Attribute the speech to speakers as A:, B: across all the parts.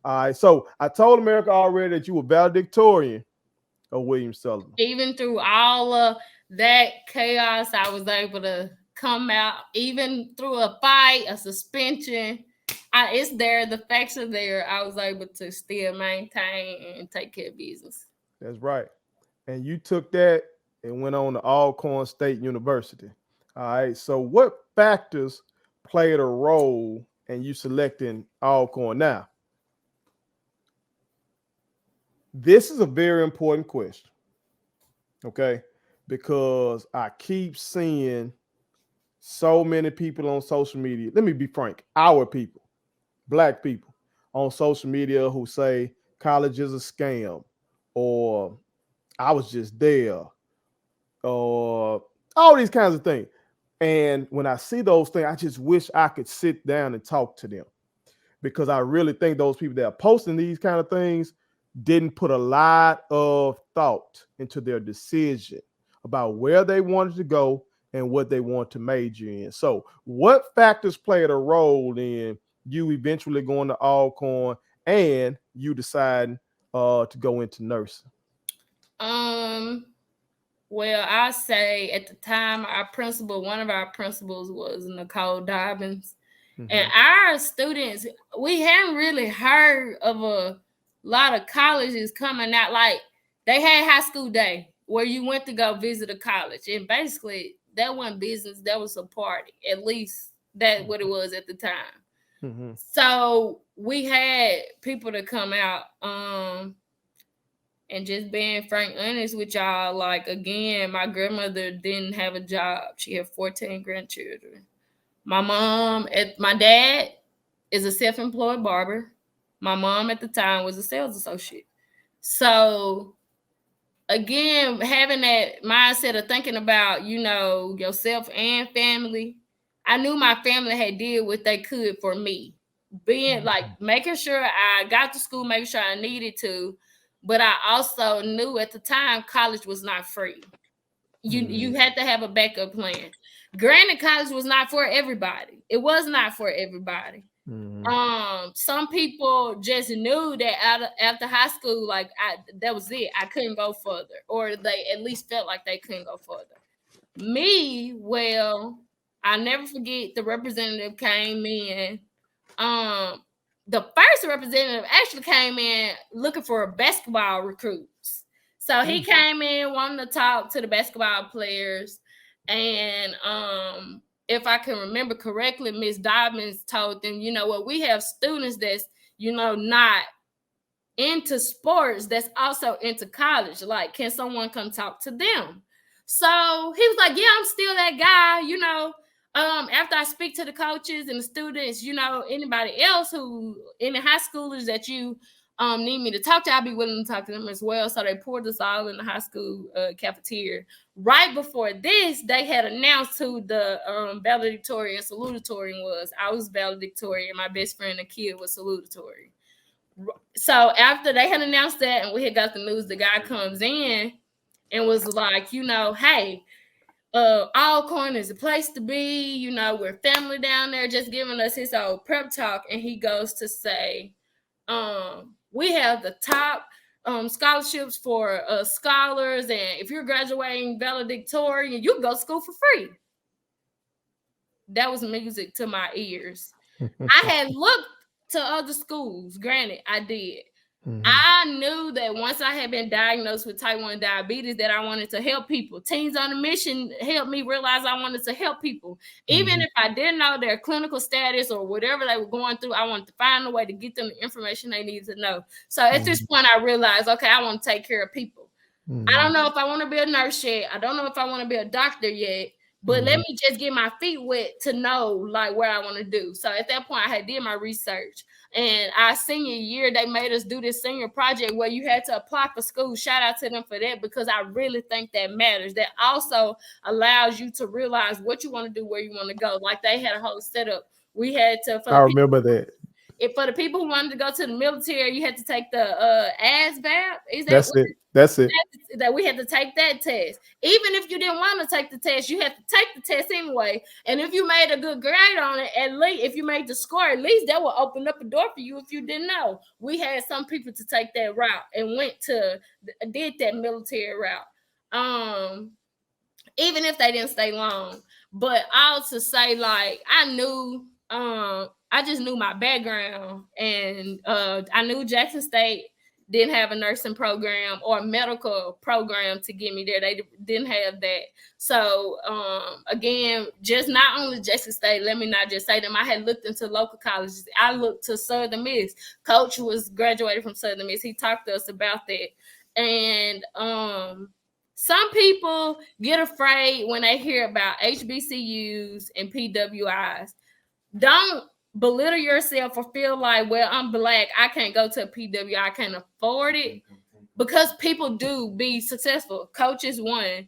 A: All right. So I told America already that you were valedictorian of Williams Sullivan.
B: Even through all of that chaos, I was able to come out. Even through a fight, a suspension, it's there. The facts are there. I was able to still maintain and take care of business.
A: That's right. And you took that and went on to Alcorn State University. All right. So what factors played a role in you selecting Alcorn? Now, this is a very important question. Okay. Because I keep seeing so many people on social media. Let me be frank, our people, black people on social media who say college is a scam, or I was just there, or all these kinds of things. And when I see those things, I just wish I could sit down and talk to them, because I really think those people that are posting these kind of things didn't put a lot of thought into their decision about where they wanted to go and what they want to major in. So what factors played a role in you eventually going to Alcorn and you deciding to go into nursing?
B: Well, I say at the time, one of our principals was Nicole Dobbins. Mm-hmm. And our students, we hadn't really heard of a lot of colleges coming out. Like, they had high school day where you went to go visit a college. And basically, that wasn't business. That was a party. At least that's what it was at the time. Mm-hmm. So we had people to come out. And just being frank, honest with y'all, like, again, my grandmother didn't have a job. She had 14 grandchildren. My dad is a self-employed barber. My mom at the time was a sales associate. So, again, having that mindset of thinking about, yourself and family, I knew my family had did what they could for me. Being like making sure I got to school, making sure I needed to. But I also knew at the time college was not free. You had to have a backup plan. Granted, college was not for everybody. It was not for everybody. Mm-hmm. Some people just knew that after high school, like, that was it. I couldn't go further, or they at least felt like they couldn't go further. Me, well, I never forget the representative came in. The first representative actually came in looking for basketball recruits. So he came in wanting to talk to the basketball players. And if I can remember correctly, Ms. Dobbins told them, we have students that's, not into sports, that's also into college. Like, can someone come talk to them? So he was like, yeah, I'm still that guy, after I speak to the coaches and the students, anybody else any high schoolers that you need me to talk to, I'll be willing to talk to them as well. So they poured us all in the high school cafeteria. Right before this, they had announced who the valedictorian and salutatorian was. I was valedictorian. My best friend, a kid, was salutatorian. So after they had announced that and we had got the news, the guy comes in and was like, hey, Alcorn is a place to be, we're family down there, just giving us his old prep talk. And he goes to say, we have the top scholarships for scholars, and if you're graduating valedictorian, you can go to school for free. That was music to my ears. I had looked to other schools, granted, I did. Mm-hmm. I knew that once I had been diagnosed with type 1 diabetes, that I wanted to help people. Teens on a Mission helped me realize I wanted to help people. Even if I didn't know their clinical status or whatever they were going through, I wanted to find a way to get them the information they needed to know. So at this point, I realized, okay, I want to take care of people. I don't know if I want to be a nurse yet. I don't know if I want to be a doctor yet. But let me just get my feet wet to know, like, where I want to do. So at that point, I had did my research. And our senior year, they made us do this senior project where you had to apply for school. Shout out to them for that, because I really think that matters. That also allows you to realize what you want to do, where you want to go. Like, they had a whole setup. We had to.
A: I remember that.
B: if for the people who wanted to go to the military, you had to take the ASVAB. Is that
A: That's it. That's it.
B: that we had to take that test? Even if you didn't want to take the test, you had to take the test anyway. And if you made a good grade on it, at least if you made the score, at least that will open up a door for you if you didn't know. We had some people to take that route and did that military route. Even if they didn't stay long. But all to say, like, I just knew my background, and I knew Jackson State didn't have a nursing program or a medical program to get me there. They didn't have that. So again, just not only Jackson State, let me not just say them. I had looked into local colleges. I looked to Southern Miss. Coach was graduated from Southern Miss. He talked to us about that. And some people get afraid when they hear about HBCUs and PWIs. Don't belittle yourself or feel like, well, I'm Black, I can't go to a PWI, I can't afford it. Because people do be successful. Coaches won.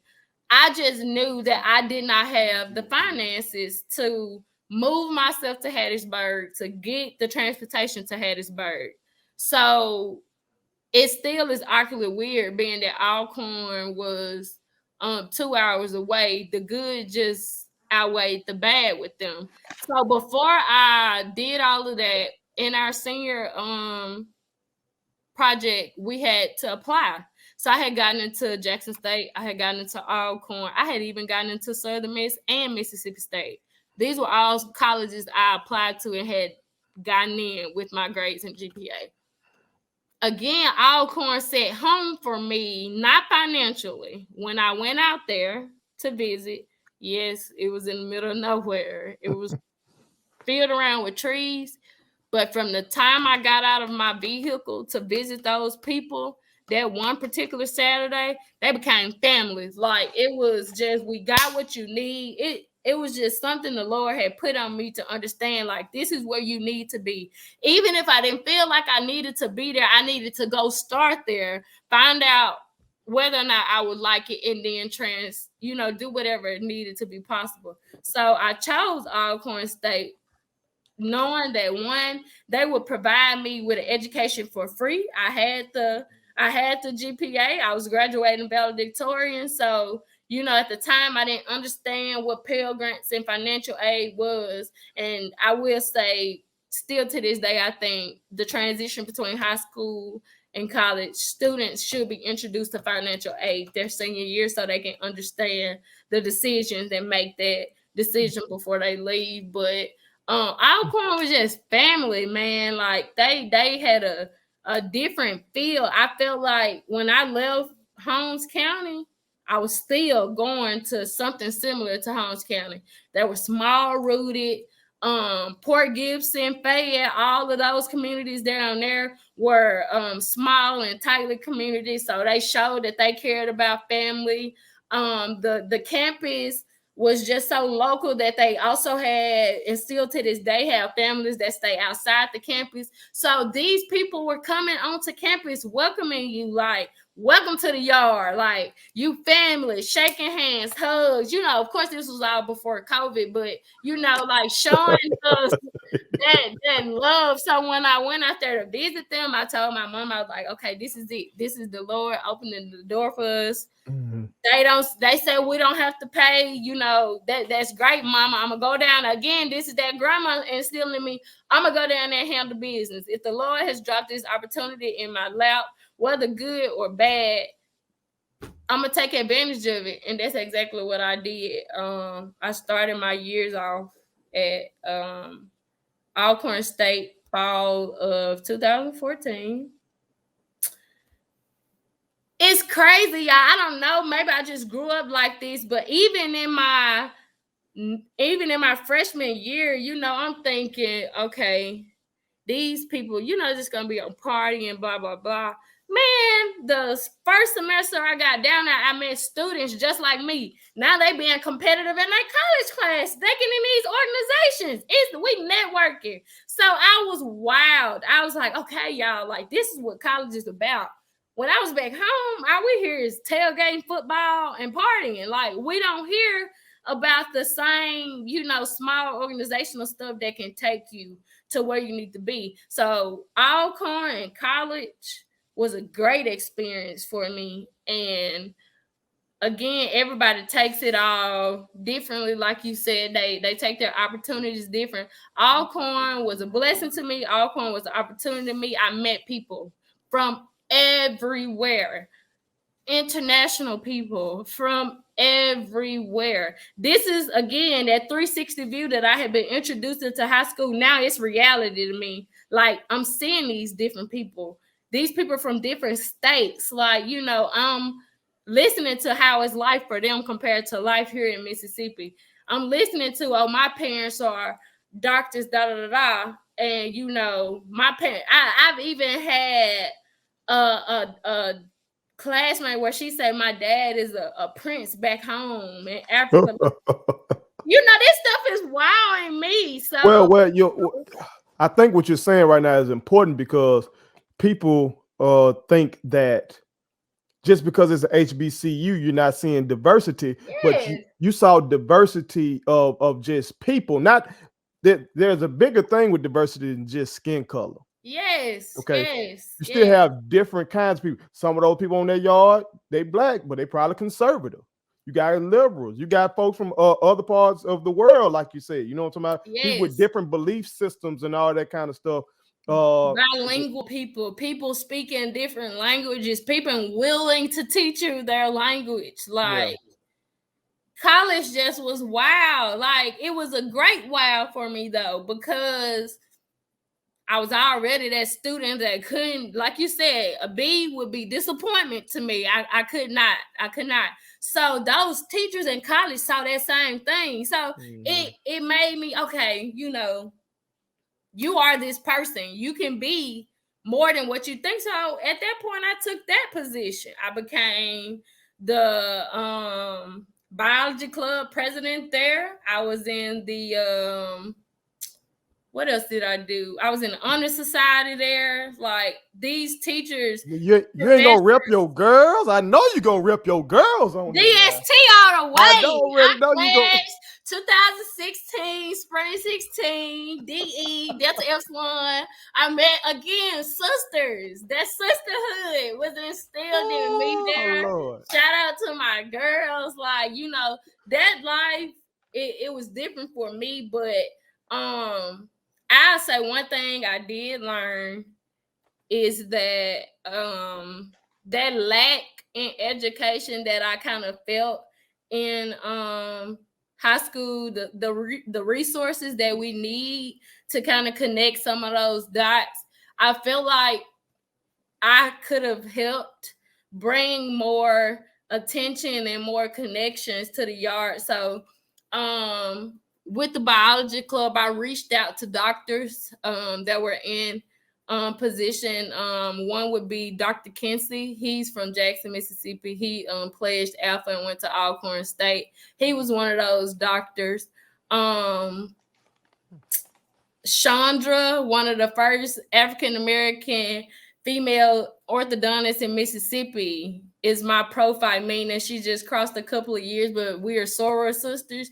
B: I just knew that I did not have the finances to move myself to Hattiesburg, to get the transportation to Hattiesburg. So it still is awkwardly weird being that Alcorn was 2 hours away. The good just outweighed the bad with them. So before I did all of that, in our senior project, we had to apply. So I had gotten into Jackson State. I had gotten into Alcorn. I had even gotten into Southern Miss and Mississippi State. These were all colleges I applied to and had gotten in with my grades and GPA. Again, Alcorn set home for me, not financially. When I went out there to visit, yes, it was in the middle of nowhere. It was filled around with trees. But from the time I got out of my vehicle to visit those people, that one particular Saturday, they became families. Like, it was just, we got what you need. It was just something the Lord had put on me to understand, like, this is where you need to be. Even if I didn't feel like I needed to be there, I needed to go start there, find out whether or not I would like it, and then do whatever needed to be possible. So I chose Alcorn State, knowing that one, they would provide me with an education for free. I had the GPA. I was graduating valedictorian. So, at the time I didn't understand what Pell Grants and financial aid was. And I will say, still to this day, I think the transition between high school and college students should be introduced to financial aid their senior year so they can understand the decisions and make that decision before they leave. But Alcorn was just family, man. Like, they had a different feel. I felt like when I left Holmes County, I was still going to something similar to Holmes County. They were small rooted. Port Gibson, Fayette, all of those communities down there were small and tightly communities. So they showed that they cared about family. The campus was just so local that they also had, and still to this day have, families that stay outside the campus. So these people were coming onto campus welcoming you, like, welcome to the yard, like, you family, shaking hands, hugs. Of course this was all before COVID, but like, showing us that love. So when I went out there to visit them, I told my mom, I was like, okay, this is it. This is the Lord opening the door for us. Mm-hmm. They say we don't have to pay, that's great, mama. I'm gonna go down again. This is that grandma instilling me. I'm gonna go down there and handle business. If the Lord has dropped this opportunity in my lap, whether good or bad, I'm gonna take advantage of it. And that's exactly what I did. I started my years off at Alcorn State fall of 2014. It's crazy, y'all. I don't know. Maybe I just grew up like this, but even in my freshman year, I'm thinking, okay, these people, just gonna be a party and blah blah blah. Man, the first semester I got down there, I met students just like me. Now they being competitive in their college class. They get in these organizations. We networking. So I was wild. I was like, okay, y'all, like, this is what college is about. When I was back home, all we hear is tailgating, football, and partying. Like, we don't hear about the same, small organizational stuff that can take you to where you need to be. So Alcorn and college was a great experience for me. And again, everybody takes it all differently. Like you said, they take their opportunities different. Alcorn was a blessing to me. Alcorn was an opportunity to me. I met people from everywhere, international people from everywhere. This is, again, that 360 view that I had been introduced into high school. Now it's reality to me. Like, I'm seeing these different people, these people from different states. Like, you know, I'm listening to how it's life for them compared to life here in Mississippi. I'm listening to, oh, my parents are doctors, da da da da. And, you know, my parents, I've even had a classmate where she said my dad is a prince back home in Africa. You know, this stuff is wowing me. So
A: I think what you're saying right now is important, because people think that just because it's an HBCU, you're not seeing diversity.
B: yes.
A: But you saw diversity of just people. Not that there's a bigger thing with diversity than just skin color.
B: Yes.
A: Okay.
B: Yes.
A: You still have different kinds of people. Some of those people on their yard, they black, but they probably conservative. You got liberals. You got folks from other parts of the world, like you said. You know what I'm talking about?
B: Yes.
A: People with different belief systems and all that kind of stuff.
B: Bilingual people speaking different languages, people willing to teach you their language. Like, college just was wow. Like, it was a great wow for me, though, because I was already that student that couldn't, like you said, a B would be disappointment to me. I could not. So those teachers in college saw that same thing. So it made me, okay, you know, you are this person. You can be more than what you think. So at that point, I took that position. I became the biology club president there. I was in the what else did I do? I was in the honor society there. Like, these teachers.
A: You ain't gonna rep your girls. I know you gonna rep your girls on
B: DST all the way.
A: I already know you go.
B: 2016, spring 16, DE, Delta Epsilon. I met, again, sisters. That sisterhood was instilled in me there.
A: Lord.
B: Shout out to my girls. Like, you know, that life, it was different for me. But I'll say one thing I did learn is that that lack in education that I kind of felt in high school, the resources that we need to kind of connect some of those dots, I feel like I could have helped bring more attention and more connections to the yard. So with the biology club, I reached out to doctors that were in position. One would be Dr. Kinsey. He's from Jackson, Mississippi. He pledged Alpha and went to Alcorn State. He was one of those doctors. Chandra, one of the first African-American female orthodontists in Mississippi, is my profile, meaning she just crossed a couple of years, but we are soror sisters.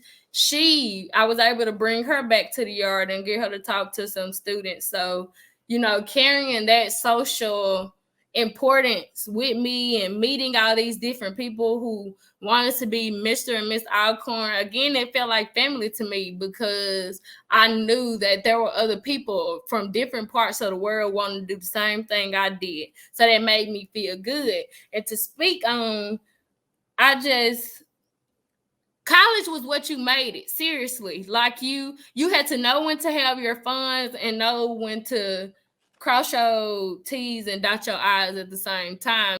B: I was able to bring her back to the yard and get her to talk to some students. So, you know, carrying that social importance with me and meeting all these different people who wanted to be Mr. and Miss Alcorn, again, it felt like family to me, because I knew that there were other people from different parts of the world wanting to do the same thing I did. So that made me feel good. And to speak on, college was what you made it. Seriously. Like, you had to know when to have your funds and know when to cross your T's and dot your I's at the same time.